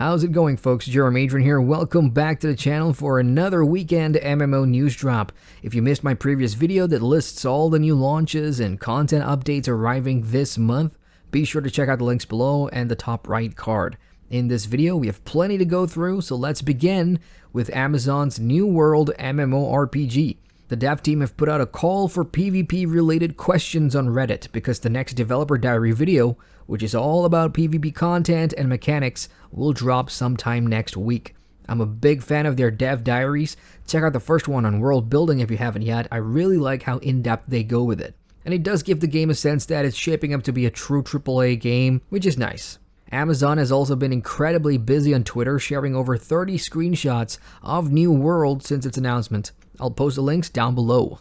How's it going, folks? Jeremy Adrian here. Welcome back to the channel for another weekend MMO news drop. If you missed my previous video that lists all the new launches and content updates arriving this month, be sure to check out the links below and the top right card. In this video, we have plenty to go through, so let's begin with Amazon's New World MMORPG. The dev team have put out a call for PvP-related questions on Reddit because the next developer diary video, which is all about PvP content and mechanics, will drop sometime next week. I'm a big fan of their dev diaries. Check out the first one on world building if you haven't yet. I really like how in-depth they go with it. And it does give the game a sense that it's shaping up to be a true AAA game, which is nice. Amazon has also been incredibly busy on Twitter, sharing over 30 screenshots of New World since its announcement. I'll post the links down below.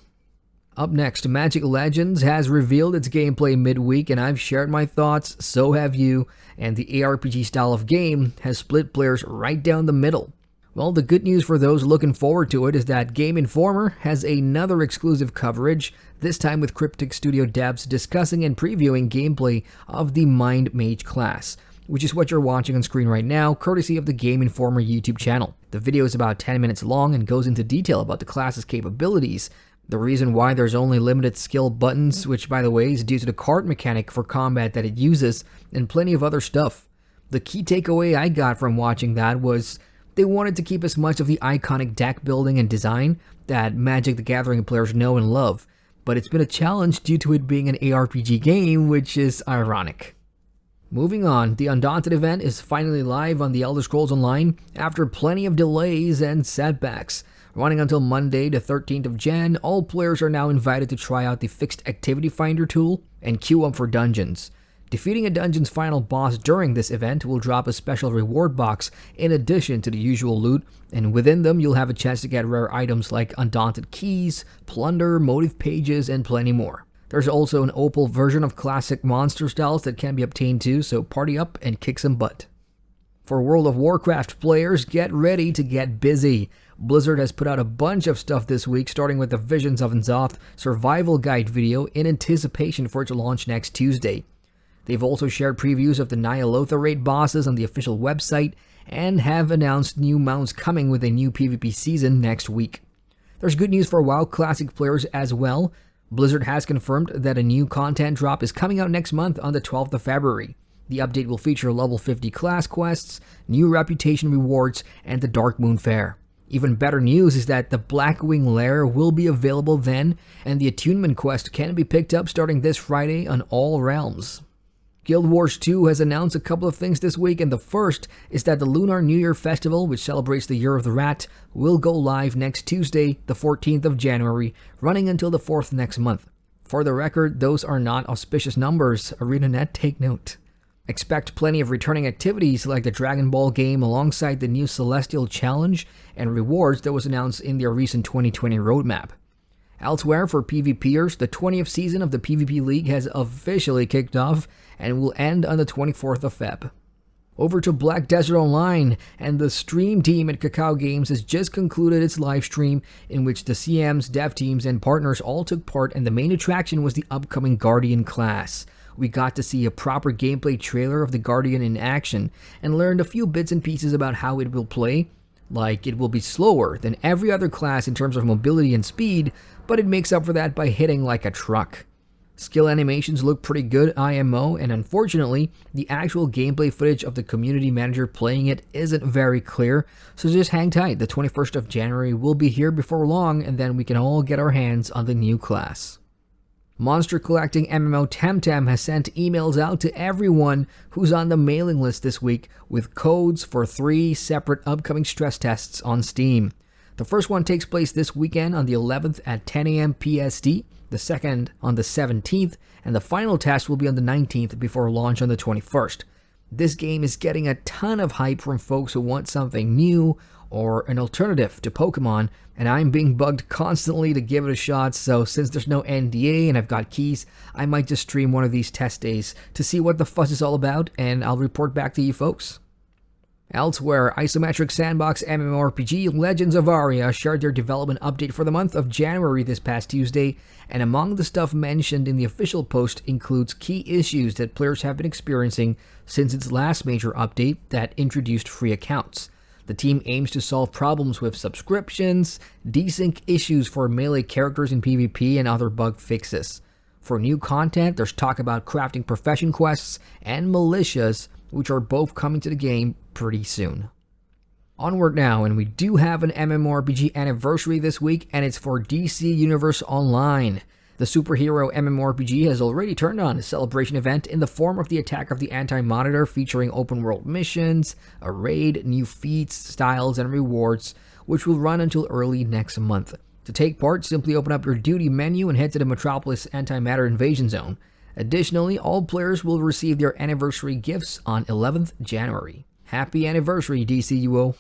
Up next, Magic Legends has revealed its gameplay midweek, and I've shared my thoughts, so have you, and the ARPG style of game has split players right down the middle. Well, the good news for those looking forward to it is that Game Informer has another exclusive coverage, this time with Cryptic Studio devs discussing and previewing gameplay of the Mind Mage class, which is what you're watching on screen right now, courtesy of the Game Informer YouTube channel. The video is about 10 minutes long and goes into detail about the class's capabilities, the reason why there's only limited skill buttons, which by the way is due to the card mechanic for combat that it uses, and plenty of other stuff. The key takeaway I got from watching that was they wanted to keep as much of the iconic deck building and design that Magic the Gathering players know and love, but it's been a challenge due to it being an ARPG game, which is ironic. Moving on, the Undaunted event is finally live on the Elder Scrolls Online after plenty of delays and setbacks. Running until Monday, the 13th of Jan, all players are now invited to try out the Fixed Activity Finder tool and queue up for dungeons. Defeating a dungeon's final boss during this event will drop a special reward box in addition to the usual loot, and within them you'll have a chance to get rare items like Undaunted keys, plunder, motive pages, and plenty more. There's also an opal version of classic monster styles that can be obtained too, so party up and kick some butt. For World of Warcraft players, get ready to get busy. Blizzard has put out a bunch of stuff this week, starting with the Visions of N'Zoth survival guide video in anticipation for its launch next Tuesday. They've also shared previews of the Ny'alotha raid bosses on the official website and have announced new mounts coming with a new PvP season next week. There's good news for WoW Classic players as well. Blizzard has confirmed that a new content drop is coming out next month on the 12th of February. The update will feature level 50 class quests, new reputation rewards, and the Dark Moon Fair. Even better news is that the Blackwing Lair will be available then, and the Attunement quest can be picked up starting this Friday on all realms. Guild Wars 2 has announced a couple of things this week, and the first is that the Lunar New Year Festival, which celebrates the Year of the Rat, will go live next Tuesday, the 14th of January, running until the 4th next month. For the record, those are not auspicious numbers. ArenaNet, take note. Expect plenty of returning activities like the Dragon Ball game alongside the new Celestial Challenge and rewards that was announced in their recent 2020 roadmap. Elsewhere, for PvPers, the 20th season of the PvP League has officially kicked off and will end on the 24th of Feb. Over to Black Desert Online, and the stream team at Cacao Games has just concluded its live stream in which the CMs, dev teams, and partners all took part, and the main attraction was the upcoming Guardian class. We got to see a proper gameplay trailer of the Guardian in action and learned a few bits and pieces about how it will play. Like, it will be slower than every other class in terms of mobility and speed, but it makes up for that by hitting like a truck. Skill animations look pretty good IMO, and unfortunately, the actual gameplay footage of the community manager playing it isn't very clear, so just hang tight. The 21st of January will be here before long, and then we can all get our hands on the new class. Monster collecting MMO TEMTEM has sent emails out to everyone who's on the mailing list this week with codes for 3 separate upcoming stress tests on Steam. The first one takes place this weekend on the 11th at 10 AM PST, the second on the 17th, and the final test will be on the 19th before launch on the 21st. This game is getting a ton of hype from folks who want something new or an alternative to Pokemon, and I'm being bugged constantly to give it a shot, so since there's no NDA and I've got keys, I might just stream one of these test days to see what the fuss is all about, and I'll report back to you folks. Elsewhere, isometric sandbox MMORPG Legends of ARIA shared their development update for the month of January this past Tuesday, and among the stuff mentioned in the official post includes key issues that players have been experiencing since its last major update that introduced free accounts. The team aims to solve problems with subscriptions, desync issues for melee characters in PvP, and other bug fixes. For new content, there's talk about crafting profession quests and militias, which are both coming to the game pretty soon. Onward now, and we do have an MMORPG anniversary this week, and it's for DC Universe Online. The superhero MMORPG has already turned on a celebration event in the form of the Attack of the Anti-Monitor, featuring open world missions, a raid, new feats, styles, and rewards, which will run until early next month. To take part, simply open up your duty menu and head to the Metropolis Antimatter Invasion Zone. Additionally, all players will receive their anniversary gifts on 11th January. Happy anniversary, DCUO!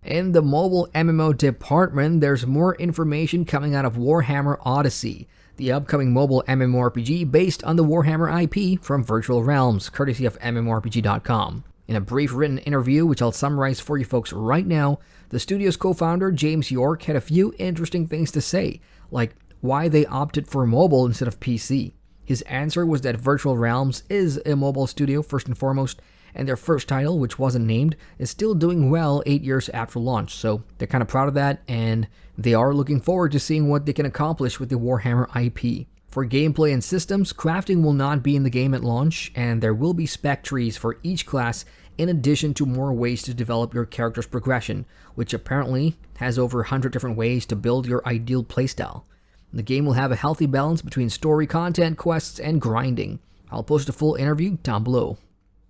In the mobile MMO department, there's more information coming out of Warhammer Odyssey, the upcoming mobile MMORPG based on the Warhammer IP from Virtual Realms, courtesy of MMORPG.com. In a brief written interview, which I'll summarize for you folks right now, the studio's co-founder, James York, had a few interesting things to say, like why they opted for mobile instead of PC. His answer was that Virtual Realms is a mobile studio first and foremost, and their first title, which wasn't named, is still doing well 8 years after launch, so they're kind of proud of that, and they are looking forward to seeing what they can accomplish with the Warhammer IP. For gameplay and systems, crafting will not be in the game at launch, and there will be spec trees for each class in addition to more ways to develop your character's progression, which apparently has over 100 different ways to build your ideal playstyle. The game will have a healthy balance between story content, quests, and grinding. I'll post a full interview down below.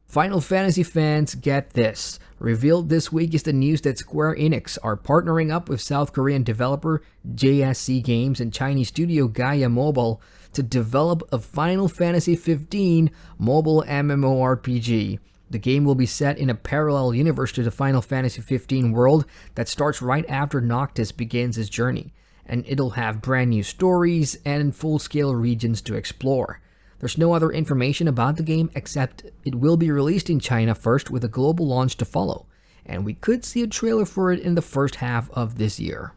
Final Fantasy fans, get this. Revealed this week is the news that Square Enix are partnering up with South Korean developer JSC Games and Chinese studio Gaia Mobile to develop a Final Fantasy 15 mobile MMORPG. The game will be set in a parallel universe to the Final Fantasy 15 world that starts right after Noctis begins his journey, and it'll have brand new stories and full-scale regions to explore. There's no other information about the game except it will be released in China first with a global launch to follow, and we could see a trailer for it in the first half of this year.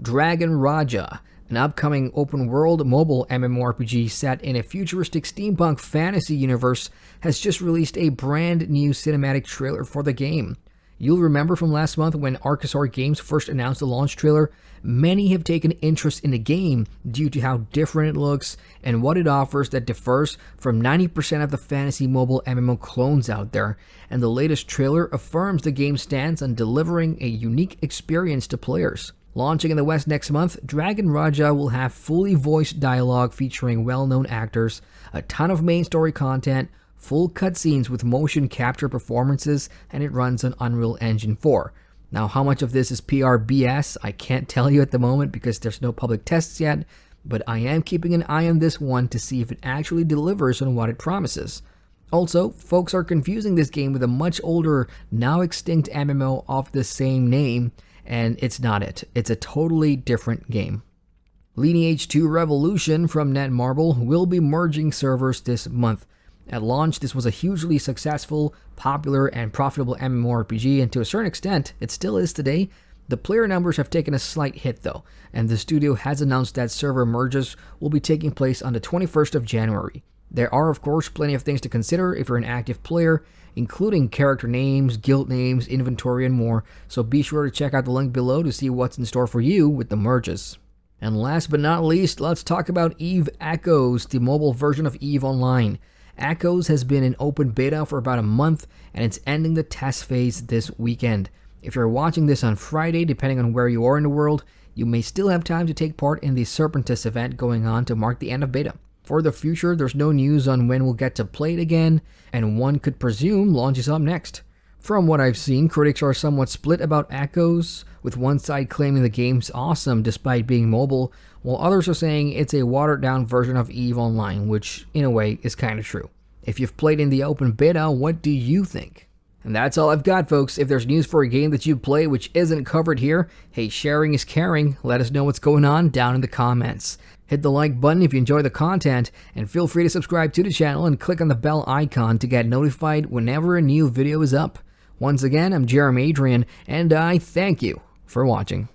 Dragon Raja, an upcoming open-world mobile MMORPG set in a futuristic steampunk fantasy universe, has just released a brand new cinematic trailer for the game. You'll remember from last month when Archosaur Games first announced the launch trailer, many have taken interest in the game due to how different it looks and what it offers that differs from 90% of the fantasy mobile MMO clones out there, and the latest trailer affirms the game's stance on delivering a unique experience to players. Launching in the West next month, Dragon Raja will have fully voiced dialogue featuring well-known actors, a ton of main story content, full cutscenes with motion capture performances, and it runs on Unreal Engine 4. Now, how much of this is PR BS, I can't tell you at the moment because there's no public tests yet, but I am keeping an eye on this one to see if it actually delivers on what it promises. Also, folks are confusing this game with a much older, now extinct MMO of the same name, and it's not it. It's a totally different game. Lineage 2 Revolution from Netmarble will be merging servers this month. At launch, this was a hugely successful, popular, and profitable MMORPG, and to a certain extent, it still is today. The player numbers have taken a slight hit though, and the studio has announced that server merges will be taking place on the 21st of January. There are of course plenty of things to consider if you're an active player, including character names, guild names, inventory, and more, so be sure to check out the link below to see what's in store for you with the merges. And last but not least, let's talk about EVE Echoes, the mobile version of EVE Online. Echoes has been in open beta for about a month, and it's ending the test phase this weekend. If you're watching this on Friday, depending on where you are in the world, you may still have time to take part in the Serpentis event going on to mark the end of beta. For the future, there's no news on when we'll get to play it again, and one could presume launch is up next. From what I've seen, critics are somewhat split about Echoes, with one side claiming the game's awesome despite being mobile, while others are saying it's a watered-down version of EVE Online, which, in a way, is kinda true. If you've played in the open beta, what do you think? And that's all I've got, folks. If there's news for a game that you play which isn't covered here, hey, sharing is caring. Let us know what's going on down in the comments. Hit the like button if you enjoy the content, and feel free to subscribe to the channel and click on the bell icon to get notified whenever a new video is up. Once again, I'm Adrian, and I thank you for watching.